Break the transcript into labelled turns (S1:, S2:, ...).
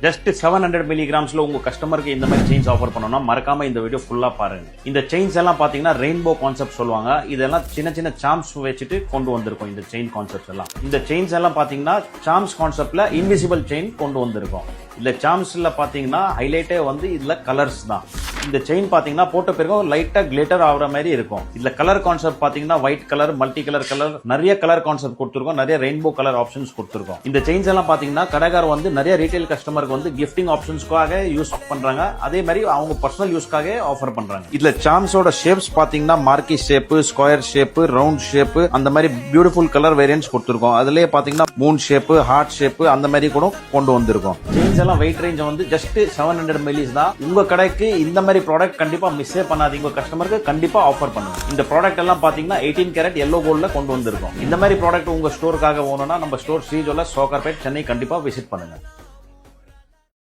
S1: Just 700 மில்லிகிராம்ஸ்ல உங்க கஸ்டமருக்கு இந்த மாதிரி செயின்ஸ் ஆஃபர் பண்ணோம்னா மறக்காம இந்த வீடியோ ஃபுல்லா பாருங்க. இந்த செயின்ஸ் எல்லாம் பாத்தீங்கன்னா ரெயின்போ கான்செப்ட் சொல்லுவாங்க. இதெல்லாம் சின்ன சின்ன சாம்ஸ் வச்சுட்டு கொண்டு வந்திருக்கோம். இந்த செயின் கான்செப்ட் எல்லாம் இந்த செயின்ஸ் எல்லாம் பாத்தீங்கன்னா சாம்ஸ் கான்செப்ட்ல இன்விசிபிள் செயின் கொண்டு வந்திருக்கோம். இந்த சாம்ஸ்ல பாத்தீங்கன்னா ஹைலைட்டே வந்து இதுல கலர்ஸ் தான். இந்த செயின் பாத்தீங்கன்னா போட்ட பிறகு லைட்டா கிளிட்டர் ஆகுற மாதிரி இருக்கும். இதுல கலர் கான்செப்ட் பாத்தீங்கன்னா ஒயிட் கலர், மல்டி கலர் நிறைய கலர் கான்செப்ட் கொடுத்திருக்கோம். நிறைய ரெயின்போ கலர் ஆப்ஷன்ஸ் கொடுத்திருக்கோம். இந்த செயின்ஸ் எல்லாம் பாத்தீங்கன்னா கடைக்காரர் வந்து நிறைய ரீட்டைல் கஸ்டமருக்கு வந்து கிஃப்டிங் ஆப்ஷன்ஸ்க்காக யூஸ் பண்றாங்க. அதே மாதிரி அவங்க பர்சனல் யூஸ்க்காக ஆஃபர் பண்றாங்க. இதுல சாம்ஸோட ஷேப்ஸ் பாத்தீங்கன்னா marquee shape, square shape, round shape, அந்த மாதிரி பியூட்டிஃபுல் கலர் வேரியன்ட்ஸ் கொடுத்திருக்கோம். அதுலயே பாத்தீங்கன்னா மூன் ஷேப், ஹார்ட் ஷேப், அந்த மாதிரி கூட கொண்டு வந்திருக்கோம். செயின்ஸ் எல்லாம் வெயிட் ரேஞ்ச் வந்து ஜஸ்ட் 700 மில்லிஸ் தான். உங்க கடைக்கு இந்த மாதிரி ப்ராடக்ட் கண்டிப்பா மிஸ்ஸே பண்ணாதீங்க. கஸ்டமருக்கு கண்டிப்பா ஆஃபர் பண்ணுங்க. இந்த ப்ராடக்ட் எல்லாம் பாத்தீங்கன்னா 18 கேரட் yellow goldல கொண்டு வந்திருக்கோம். இந்த மாதிரி ப்ராடக்ட் உங்க ஸ்டோருக்காக வேணும்னா நம்ம ஸ்டோர் ஸ்ரீஜோல சோக்கர்பேட் சென்னை கண்டிப்பா விசிட் பண்ணுங்க.